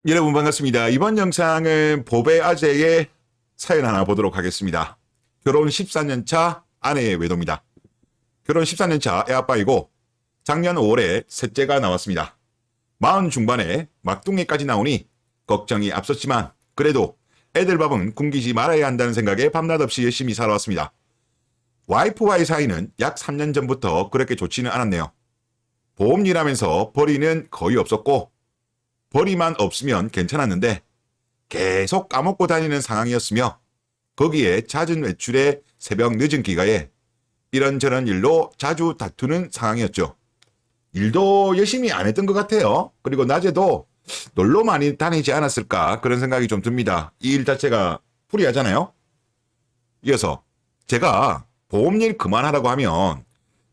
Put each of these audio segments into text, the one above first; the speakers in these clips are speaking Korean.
여러분 반갑습니다. 이번 영상은 보배 아재의 사연 하나 보도록 하겠습니다. 결혼 14년 차 아내의 외도입니다. 결혼 14년 차 애아빠이고 작년 5월에 셋째가 나왔습니다. 40 중반에 막둥이까지 나오니 걱정이 앞섰지만 그래도 애들 밥은 굶기지 말아야 한다는 생각에 밤낮 없이 열심히 살아왔습니다. 와이프와의 사이는 약 3년 전부터 그렇게 좋지는 않았네요. 보험 일하면서 벌이는 거의 없었고 벌이만 없으면 괜찮았는데 계속 까먹고 다니는 상황이었으며 거기에 잦은 외출에 새벽 늦은 기가에 이런저런 일로 자주 다투는 상황이었죠. 일도 열심히 안 했던 것 같아요. 그리고 낮에도 놀러 많이 다니지 않았을까 그런 생각이 좀 듭니다. 이 일 자체가 불리하잖아요. 이어서 제가 보험일 그만하라고 하면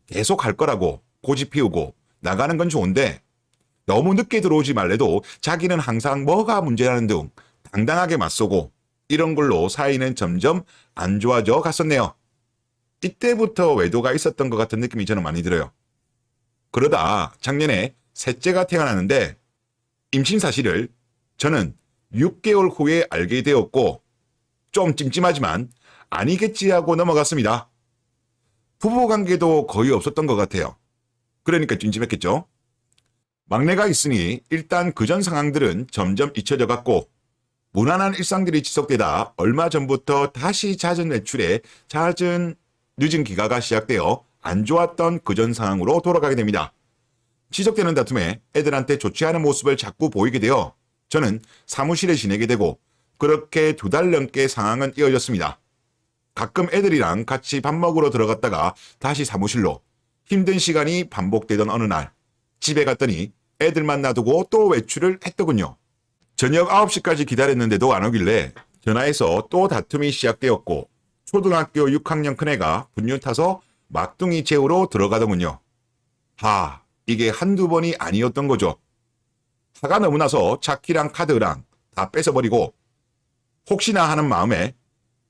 계속 할 거라고 고집 피우고 나가는 건 좋은데 너무 늦게 들어오지 말래도 자기는 항상 뭐가 문제라는 등 당당하게 맞서고 이런 걸로 사이는 점점 안 좋아져 갔었네요. 이때부터 외도가 있었던 것 같은 느낌이 저는 많이 들어요. 그러다 작년에 셋째가 태어났는데 임신 사실을 저는 6개월 후에 알게 되었고 좀 찜찜하지만 아니겠지 하고 넘어갔습니다. 부부관계도 거의 없었던 것 같아요. 그러니까 찜찜했겠죠. 막내가 있으니 일단 그전 상황들은 점점 잊혀져 갔고 무난한 일상들이 지속되다 얼마 전부터 다시 잦은 외출에 잦은 늦은 기가가 시작되어 안 좋았던 그전 상황으로 돌아가게 됩니다. 지속되는 다툼에 애들한테 좋지 않은 모습을 자꾸 보이게 되어 저는 사무실에 지내게 되고 그렇게 2달 넘게 상황은 이어졌습니다. 가끔 애들이랑 같이 밥 먹으러 들어갔다가 다시 사무실로 힘든 시간이 반복되던 어느 날 집에 갔더니 애들만 놔두고 또 외출을 했더군요. 저녁 9시까지 기다렸는데도 안 오길래 전화해서 또 다툼이 시작되었고 초등학교 6학년 큰애가 분유 타서 막둥이 재우러 들어가더군요. 이게 한두 번이 아니었던 거죠. 화가 너무 나서 차키랑 카드랑 다 뺏어버리고 혹시나 하는 마음에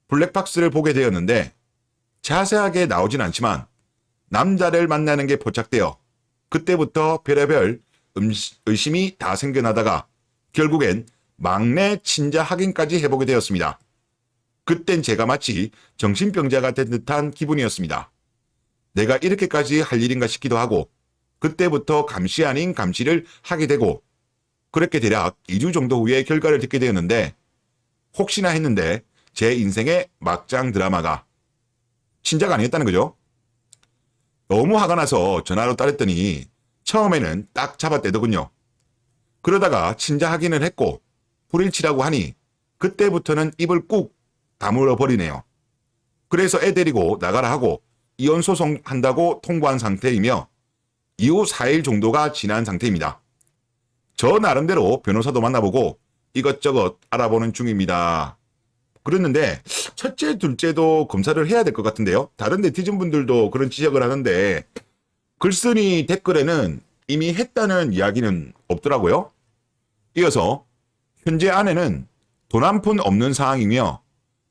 블랙박스를 보게 되었는데 자세하게 나오진 않지만 남자를 만나는 게 포착되어 그때부터 별의별 의심이 다 생겨나다가 결국엔 막내 친자 확인까지 해보게 되었습니다. 그땐 제가 마치 정신병자가 된 듯한 기분이었습니다. 내가 이렇게까지 할 일인가 싶기도 하고 그때부터 감시 아닌 감시를 하게 되고 그렇게 대략 2주 정도 후에 결과를 듣게 되었는데 혹시나 했는데 제 인생의 막장 드라마가 친자가 아니었다는 거죠. 너무 화가 나서 전화로 따랬더니 처음에는 딱 잡아떼더군요. 그러다가 친자 확인을 했고 불일치라고 하니 그때부터는 입을 꾹 다물어 버리네요. 그래서 애 데리고 나가라 하고 이혼 소송한다고 통보한 상태이며 이후 4일 정도가 지난 상태입니다. 저 나름대로 변호사도 만나보고 이것저것 알아보는 중입니다. 그랬는데 첫째, 둘째도 검사를 해야 될 것 같은데요. 다른 네티즌 분들도 그런 지적을 하는데 글쓴이 댓글에는 이미 했다는 이야기는 없더라고요. 이어서 현재 아내는 돈 한 푼 없는 상황이며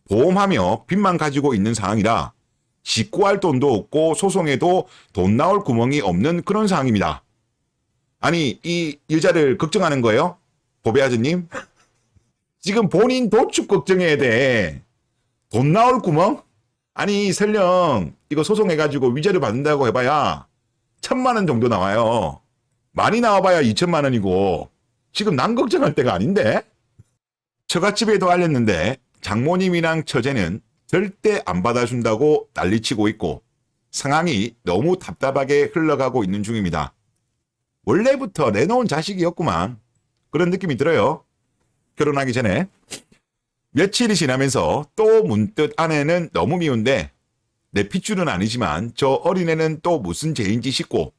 보험하며 빚만 가지고 있는 상황이라 직구할 돈도 없고 소송에도 돈 나올 구멍이 없는 그런 상황입니다. 아니 이 여자를 걱정하는 거예요? 보배아저님? 지금 본인 도축 걱정해야 돼. 돈 나올 구멍? 아니 설령 이거 소송해가지고 위자료 받는다고 해봐야 1,000만 원 정도 나와요. 많이 나와봐야 2천만 원이고 지금 난 걱정할 때가 아닌데? 처갓집에도 알렸는데 장모님이랑 처제는 절대 안 받아준다고 난리치고 있고 상황이 너무 답답하게 흘러가고 있는 중입니다. 원래부터 내놓은 자식이었구만. 그런 느낌이 들어요. 결혼하기 전에. 며칠이 지나면서 또 문득 아내는 너무 미운데 내 핏줄은 아니지만 저 어린애는 또 무슨 죄인지 싶고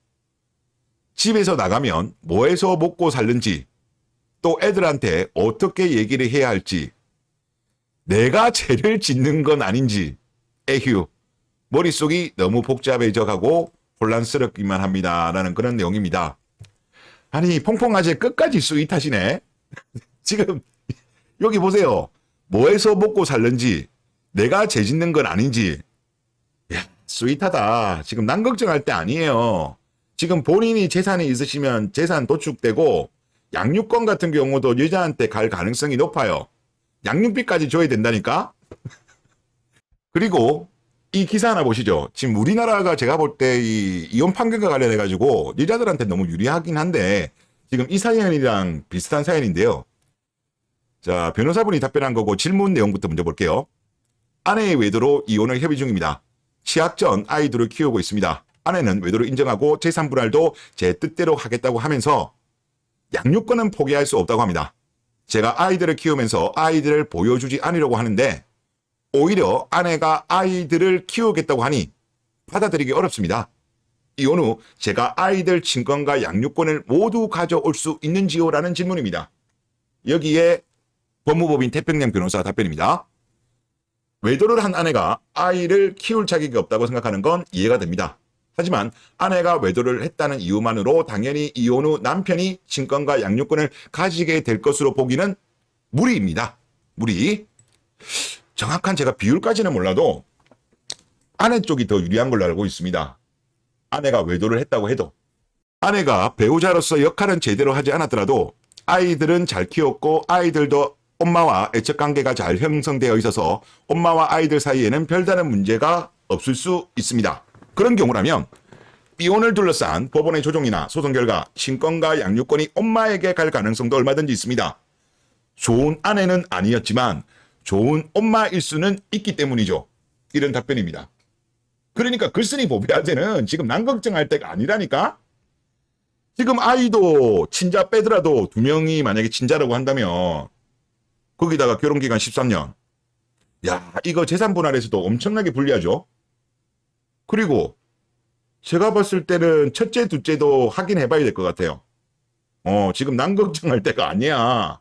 집에서 나가면 뭐해서 먹고 살는지 또 애들한테 어떻게 얘기를 해야 할지 내가 죄를 짓는 건 아닌지 에휴 머릿속이 너무 복잡해져 가고 혼란스럽기만 합니다 라는 그런 내용입니다. 아니 퐁퐁아재 끝까지 스윗하시네. 지금 여기 보세요. 뭐해서 먹고 살는지 내가 죄 짓는 건 아닌지 야, 스윗하다. 지금 난 걱정할 때 아니에요. 지금 본인이 재산이 있으시면 재산 도축되고 양육권 같은 경우도 여자한테 갈 가능성이 높아요. 양육비까지 줘야 된다니까? 그리고 이 기사 하나 보시죠. 지금 우리나라가 제가 볼 때 이 이혼 판결과 관련해가지고 여자들한테 너무 유리하긴 한데 지금 이 사연이랑 비슷한 사연인데요. 자, 변호사분이 답변한 거고 질문 내용부터 먼저 볼게요. 아내의 외도로 이혼을 협의 중입니다. 취학 전 아이들을 키우고 있습니다. 아내는 외도를 인정하고 재산 분할도 제 뜻대로 하겠다고 하면서 양육권은 포기할 수 없다고 합니다. 제가 아이들을 키우면서 아이들을 보여주지 않으려고 하는데 오히려 아내가 아이들을 키우겠다고 하니 받아들이기 어렵습니다. 이혼 후 제가 아이들 친권과 양육권을 모두 가져올 수 있는지요? 라는 질문입니다. 여기에 법무법인 태평양 변호사 답변입니다. 외도를 한 아내가 아이를 키울 자격이 없다고 생각하는 건 이해가 됩니다. 하지만 아내가 외도를 했다는 이유만으로 당연히 이혼 후 남편이 친권과 양육권을 가지게 될 것으로 보기는 무리입니다. 무리. 정확한 제가 비율까지는 몰라도 아내 쪽이 더 유리한 걸로 알고 있습니다. 아내가 외도를 했다고 해도. 아내가 배우자로서 역할은 제대로 하지 않았더라도 아이들은 잘 키웠고 아이들도 엄마와 애착관계가 잘 형성되어 있어서 엄마와 아이들 사이에는 별다른 문제가 없을 수 있습니다. 그런 경우라면 이혼을 둘러싼 법원의 조정이나 소송 결과 친권과 양육권이 엄마에게 갈 가능성도 얼마든지 있습니다. 좋은 아내는 아니었지만 좋은 엄마일 수는 있기 때문이죠. 이런 답변입니다. 그러니까 글쓴이 보배아제는 지금 난 걱정할 때가 아니라니까. 지금 아이도 친자 빼더라도 2명이 만약에 친자라고 한다면 거기다가 결혼기간 13년. 야, 이거 재산 분할에서도 엄청나게 불리하죠. 그리고 제가 봤을 때는 첫째, 둘째도 확인해봐야 될 것 같아요. 지금 난 걱정할 때가 아니야.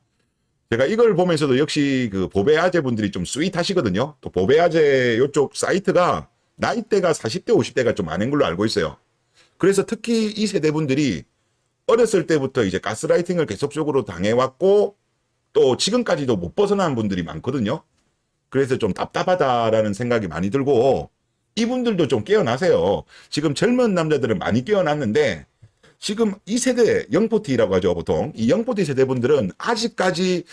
제가 이걸 보면서도 역시 그 보배아재 분들이 좀 스윗하시거든요. 또 보배아재 이쪽 사이트가 나이대가 40대, 50대가 좀 많은 걸로 알고 있어요. 그래서 특히 이 세대 분들이 어렸을 때부터 이제 가스라이팅을 계속적으로 당해왔고 또 지금까지도 못 벗어난 분들이 많거든요. 그래서 좀 답답하다라는 생각이 많이 들고 이분들도 좀 깨어나세요. 지금 젊은 남자들은 많이 깨어났는데 지금 이 세대 영포티라고 하죠. 보통 이 영포티 세대분들은 아직까지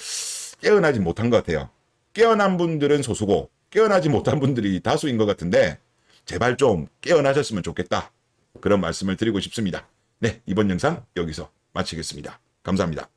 깨어나지 못한 것 같아요. 깨어난 분들은 소수고 깨어나지 못한 분들이 다수인 것 같은데 제발 좀 깨어나셨으면 좋겠다. 그런 말씀을 드리고 싶습니다. 네, 이번 영상 여기서 마치겠습니다. 감사합니다.